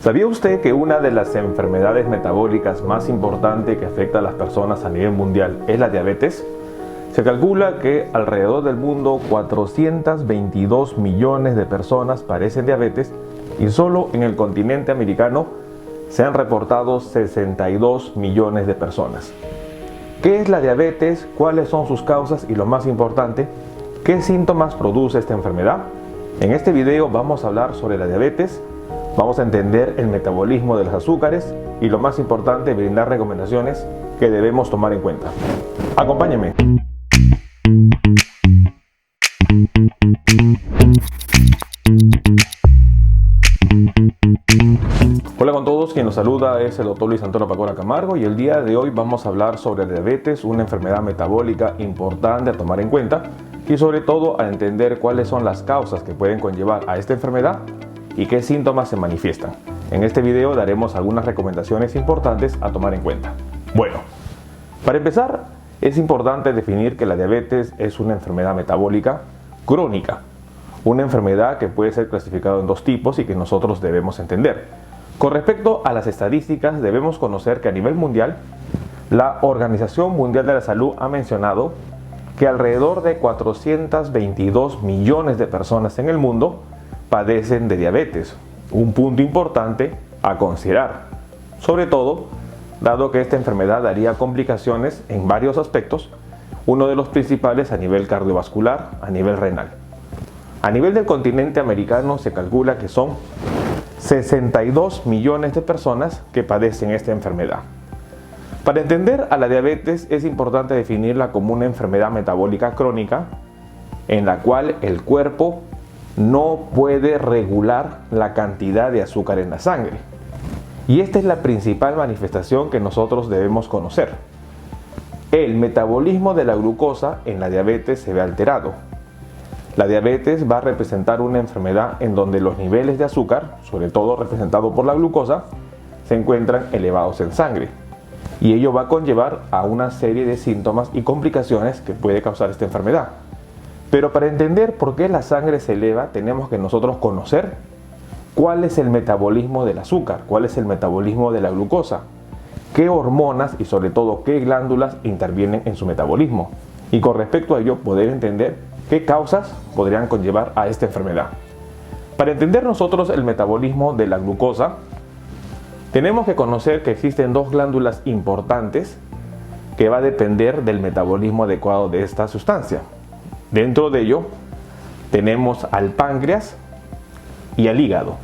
¿Sabía usted que una de las enfermedades metabólicas más importantes que afecta a las personas a nivel mundial es la diabetes? Se calcula que alrededor del mundo 422 millones de personas padecen diabetes y solo en el continente americano se han reportado 62 millones de personas. ¿Qué es la diabetes? ¿Cuáles son sus causas? Y lo más importante, ¿qué síntomas produce esta enfermedad? En este video vamos a hablar sobre la diabetes. Vamos a entender el metabolismo de los azúcares y lo más importante, brindar recomendaciones que debemos tomar en cuenta. Acompáñenme. Hola con todos, quien nos saluda es el Dr. Luis Antonio Pacora Camargo y el día de hoy vamos a hablar sobre la diabetes, una enfermedad metabólica importante a tomar en cuenta y sobre todo a entender cuáles son las causas que pueden conllevar a esta enfermedad y qué síntomas se manifiestan. En este video daremos algunas recomendaciones importantes a tomar en cuenta. Bueno, para empezar, es importante definir que la diabetes es una enfermedad metabólica crónica, una enfermedad que puede ser clasificada en dos tipos y que nosotros debemos entender. Con respecto a las estadísticas, debemos conocer que a nivel mundial, la Organización Mundial de la Salud ha mencionado que alrededor de 422 millones de personas en el mundo padecen de diabetes, un punto importante a considerar, sobre todo dado que esta enfermedad daría complicaciones en varios aspectos, uno de los principales a nivel cardiovascular, a nivel renal. A nivel del continente americano se calcula que son 62 millones de personas que padecen esta enfermedad. Para entender a la diabetes es importante definirla como una enfermedad metabólica crónica en la cual el cuerpo no puede regular la cantidad de azúcar en la sangre. Y esta es la principal manifestación que nosotros debemos conocer. El metabolismo de la glucosa en la diabetes se ve alterado. La diabetes va a representar una enfermedad en donde los niveles de azúcar, sobre todo representado por la glucosa, se encuentran elevados en sangre. Y ello va a conllevar a una serie de síntomas y complicaciones que puede causar esta enfermedad. Pero para entender por qué la sangre se eleva, tenemos que nosotros conocer cuál es el metabolismo del azúcar, cuál es el metabolismo de la glucosa, qué hormonas y sobre todo qué glándulas intervienen en su metabolismo. Y con respecto a ello, poder entender qué causas podrían conllevar a esta enfermedad. Para entender nosotros el metabolismo de la glucosa, tenemos que conocer que existen dos glándulas importantes que va a depender del metabolismo adecuado de esta sustancia. Dentro de ello tenemos al páncreas y al hígado.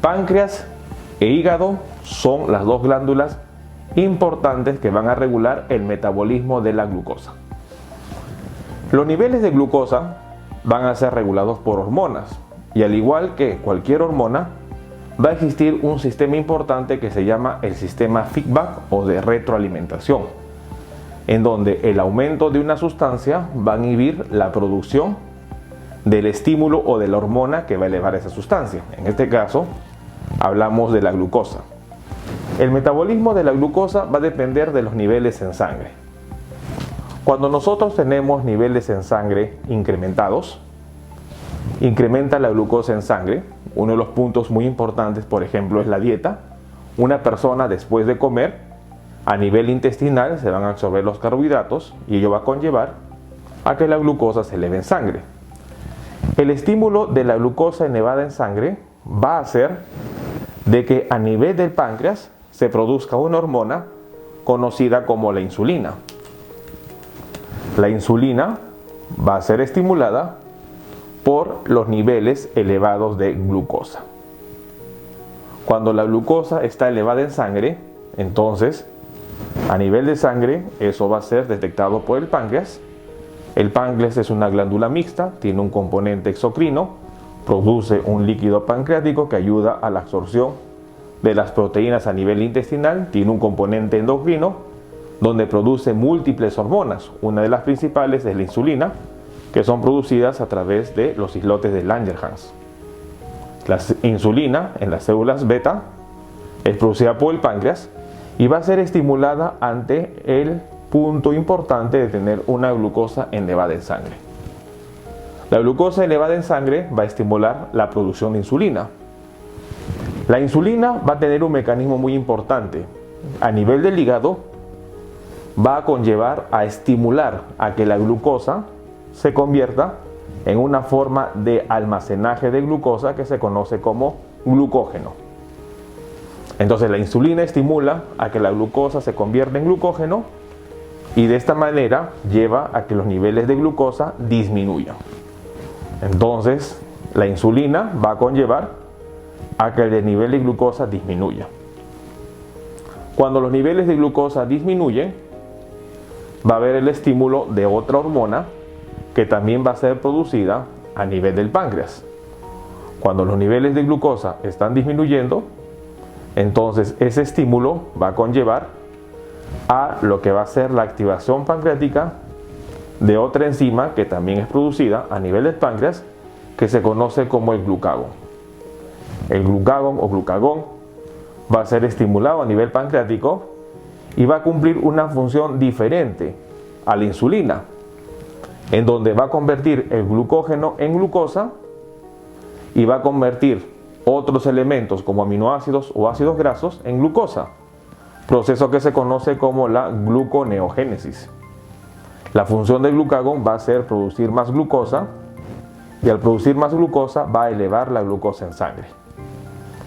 Páncreas e hígado son las dos glándulas importantes que van a regular el metabolismo de la glucosa. Los niveles de glucosa van a ser regulados por hormonas y al igual que cualquier hormona, va a existir un sistema importante que se llama el sistema feedback o de retroalimentación, en donde el aumento de una sustancia va a inhibir la producción del estímulo o de la hormona que va a elevar esa sustancia. En este caso, hablamos de la glucosa. El metabolismo de la glucosa va a depender de los niveles en sangre. Cuando nosotros tenemos niveles en sangre incrementados, incrementa la glucosa en sangre. Uno de los puntos muy importantes, por ejemplo, es la dieta. Una persona después de comer, a nivel intestinal se van a absorber los carbohidratos y ello va a conllevar a que la glucosa se eleve en sangre. El estímulo de la glucosa elevada en sangre va a hacer de que a nivel del páncreas se produzca una hormona conocida como la insulina. La insulina va a ser estimulada por los niveles elevados de glucosa. Cuando la glucosa está elevada en sangre, entonces a nivel de sangre, eso va a ser detectado por el páncreas. El páncreas es una glándula mixta, tiene un componente exocrino, produce un líquido pancreático que ayuda a la absorción de las proteínas a nivel intestinal, tiene un componente endocrino, donde produce múltiples hormonas. Una de las principales es la insulina, que son producidas a través de los islotes de Langerhans. La insulina en las células beta es producida por el páncreas y va a ser estimulada ante el punto importante de tener una glucosa elevada en sangre. La glucosa elevada en sangre va a estimular la producción de insulina. La insulina va a tener un mecanismo muy importante. A nivel del hígado va a conllevar a estimular a que la glucosa se convierta en una forma de almacenaje de glucosa que se conoce como glucógeno. Entonces la insulina estimula a que la glucosa se convierta en glucógeno y de esta manera lleva a que los niveles de glucosa disminuyan. Entonces la insulina va a conllevar a que el nivel de glucosa disminuya. Cuando los niveles de glucosa disminuyen, va a haber el estímulo de otra hormona que también va a ser producida a nivel del páncreas. Cuando los niveles de glucosa están disminuyendo, entonces ese estímulo va a conllevar a lo que va a ser la activación pancreática de otra enzima que también es producida a nivel del páncreas, que se conoce como el glucagón. El glucagón o glucagón va a ser estimulado a nivel pancreático y va a cumplir una función diferente a la insulina, en donde va a convertir el glucógeno en glucosa y va a convertir otros elementos como aminoácidos o ácidos grasos en glucosa, proceso que se conoce como la gluconeogénesis. La función del glucagón va a ser producir más glucosa y al producir más glucosa va a elevar la glucosa en sangre.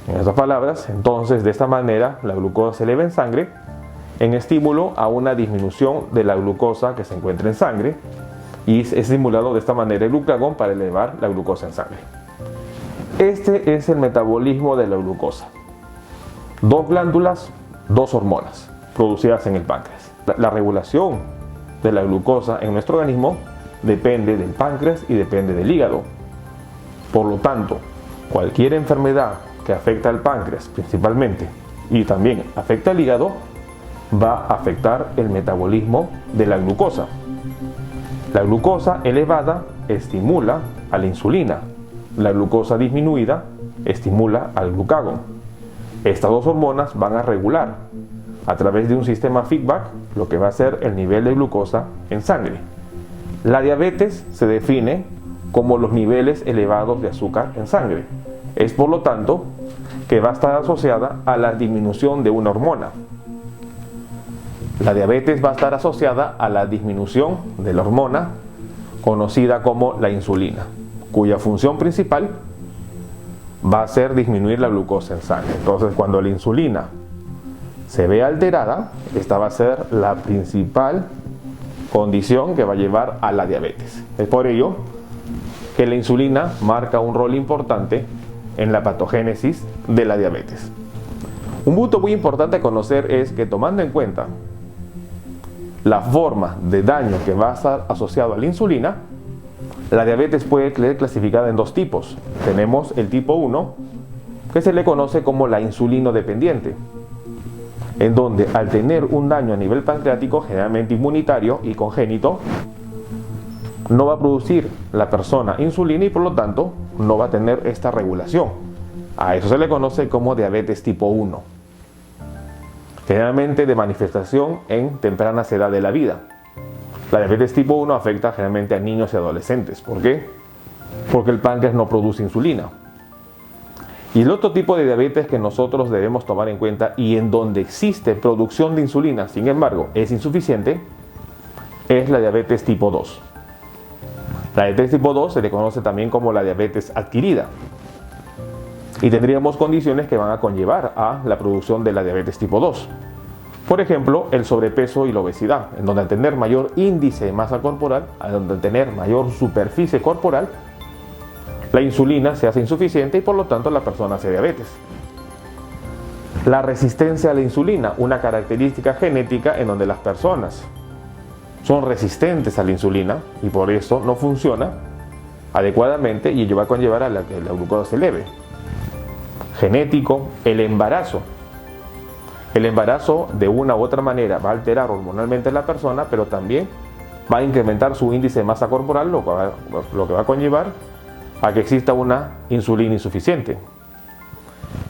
En otras palabras, entonces de esta manera la glucosa se eleva en sangre en estímulo a una disminución de la glucosa que se encuentra en sangre y es estimulado de esta manera el glucagón para elevar la glucosa en sangre. Este es el metabolismo de la glucosa. Dos glándulas, dos hormonas producidas en el páncreas. La regulación de la glucosa en nuestro organismo depende del páncreas y depende del hígado. Por lo tanto, cualquier enfermedad que afecta al páncreas principalmente y también afecta al hígado va a afectar el metabolismo de la glucosa. La glucosa elevada estimula a la insulina. La glucosa disminuida estimula al glucagón. Estas dos hormonas van a regular a través de un sistema feedback lo que va a ser el nivel de glucosa en sangre. La diabetes se define como los niveles elevados de azúcar en sangre. Es por lo tanto que va a estar asociada a la disminución de una hormona. La diabetes va a estar asociada a la disminución de la hormona conocida como la insulina, cuya función principal va a ser disminuir la glucosa en sangre. Entonces, cuando la insulina se ve alterada, esta va a ser la principal condición que va a llevar a la diabetes. Es por ello que la insulina marca un rol importante en la patogénesis de la diabetes. Un punto muy importante a conocer es que, tomando en cuenta la forma de daño que va a estar asociado a la insulina, la diabetes puede ser clasificada en dos tipos. Tenemos el tipo 1, que se le conoce como la insulino dependiente, en donde al tener un daño a nivel pancreático, generalmente inmunitario y congénito, no va a producir la persona insulina y por lo tanto no va a tener esta regulación. A eso se le conoce como diabetes tipo 1, generalmente de manifestación en tempranas edades de la vida. La diabetes tipo 1 afecta generalmente a niños y adolescentes. ¿Por qué? Porque el páncreas no produce insulina. Y el otro tipo de diabetes que nosotros debemos tomar en cuenta y en donde existe producción de insulina, sin embargo, es insuficiente, es la diabetes tipo 2. La diabetes tipo 2 se le conoce también como la diabetes adquirida. Y tendríamos condiciones que van a conllevar a la producción de la diabetes tipo 2. Por ejemplo, el sobrepeso y la obesidad, en donde al tener mayor índice de masa corporal, al tener mayor superficie corporal, la insulina se hace insuficiente y por lo tanto la persona hace diabetes. La resistencia a la insulina, una característica genética en donde las personas son resistentes a la insulina y por eso no funciona adecuadamente y ello va a conllevar a que la glucosa se eleve. Genético, el embarazo. El embarazo de una u otra manera va a alterar hormonalmente a la persona, pero también va a incrementar su índice de masa corporal, lo que va a conllevar a que exista una insulina insuficiente.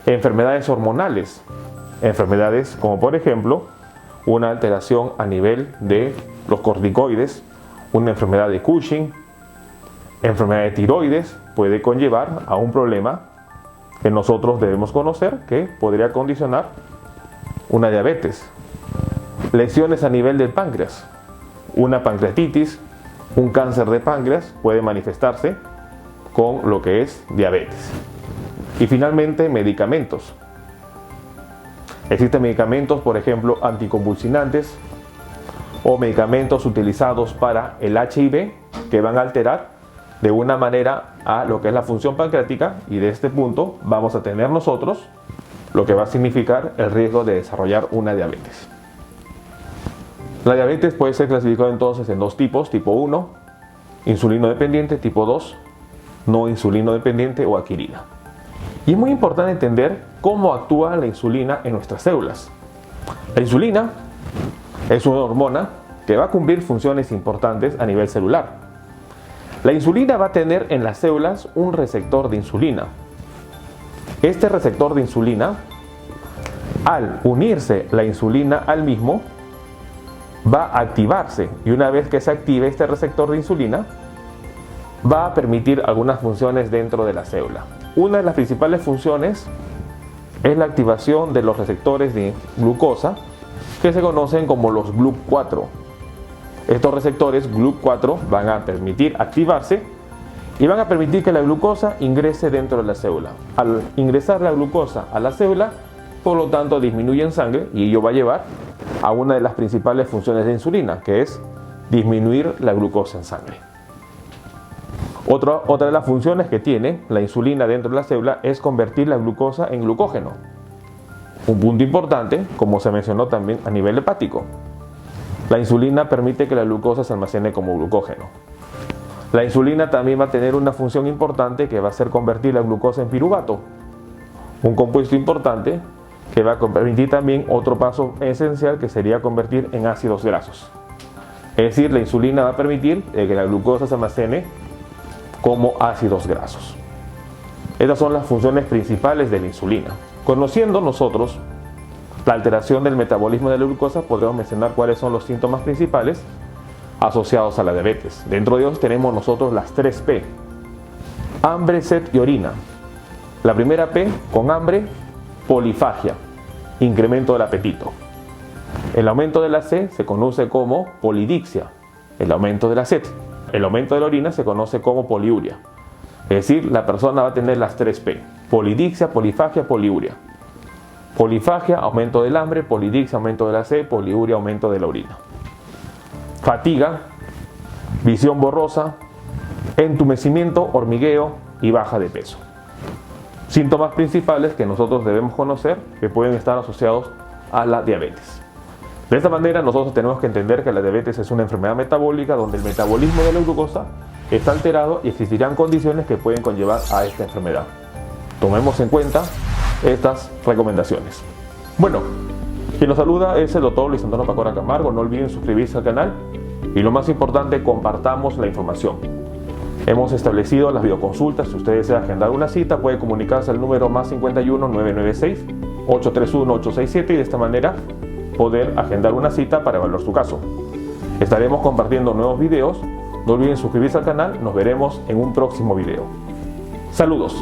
Enfermedades hormonales, enfermedades como por ejemplo una alteración a nivel de los corticoides, una enfermedad de Cushing, enfermedad de tiroides puede conllevar a un problema que nosotros debemos conocer que podría condicionar una diabetes. Lesiones a nivel del páncreas, una pancreatitis, un cáncer de páncreas puede manifestarse con lo que es diabetes. Y finalmente, medicamentos. Existen medicamentos, por ejemplo, anticonvulsivantes o medicamentos utilizados para el HIV que van a alterar de una manera a lo que es la función pancreática, y de este punto vamos a tener nosotros lo que va a significar el riesgo de desarrollar una diabetes. La diabetes puede ser clasificada entonces en dos tipos: tipo 1, insulino dependiente; tipo 2, no insulino dependiente o adquirida. Y es muy importante entender cómo actúa la insulina en nuestras células. La insulina es una hormona que va a cumplir funciones importantes a nivel celular. La insulina va a tener en las células un receptor de insulina. Este receptor de insulina, al unirse la insulina al mismo, va a activarse, y una vez que se active este receptor de insulina, va a permitir algunas funciones dentro de la célula. Una de las principales funciones es la activación de los receptores de glucosa, que se conocen como los GLUB4. Estos receptores GLUB4 van a permitir activarse y van a permitir que la glucosa ingrese dentro de la célula. Al ingresar la glucosa a la célula, por lo tanto disminuye en sangre, y ello va a llevar a una de las principales funciones de insulina, que es disminuir la glucosa en sangre. Otra de las funciones que tiene la insulina dentro de la célula es convertir la glucosa en glucógeno. Un punto importante, como se mencionó también a nivel hepático. La insulina permite que la glucosa se almacene como glucógeno. La insulina también va a tener una función importante, que va a ser convertir la glucosa en piruvato, un compuesto importante que va a permitir también otro paso esencial, que sería convertir en ácidos grasos. Es decir, la insulina va a permitir que la glucosa se almacene como ácidos grasos. Estas son las funciones principales de la insulina. Conociendo nosotros la alteración del metabolismo de la glucosa, podremos mencionar cuáles son los síntomas principales asociados a la diabetes. Dentro de ellos tenemos nosotros las 3 P: hambre, sed y orina. La primera P, con hambre, polifagia, incremento del apetito. El aumento de la C se conoce como polidixia, el aumento de la sed. El aumento de la orina se conoce como poliuria. Es decir, la persona va a tener las 3 P: polidixia, polifagia, poliuria. Polifagia, aumento del hambre; polidixia, aumento de la sed; poliuria, aumento de la orina. Fatiga, visión borrosa, entumecimiento, hormigueo y baja de peso. Síntomas principales que nosotros debemos conocer, que pueden estar asociados a la diabetes. De esta manera, nosotros tenemos que entender que la diabetes es una enfermedad metabólica donde el metabolismo de la glucosa está alterado, y existirán condiciones que pueden conllevar a esta enfermedad. Tomemos en cuenta estas recomendaciones. Bueno, quien nos saluda es el doctor Luis Antonio Pacora Camargo. No olviden suscribirse al canal y, lo más importante, compartamos la información. Hemos establecido las videoconsultas. Si usted desea agendar una cita, puede comunicarse al número +51 996 831 867 y de esta manera poder agendar una cita para evaluar su caso. Estaremos compartiendo nuevos videos. No olviden suscribirse al canal. Nos veremos en un próximo video. Saludos.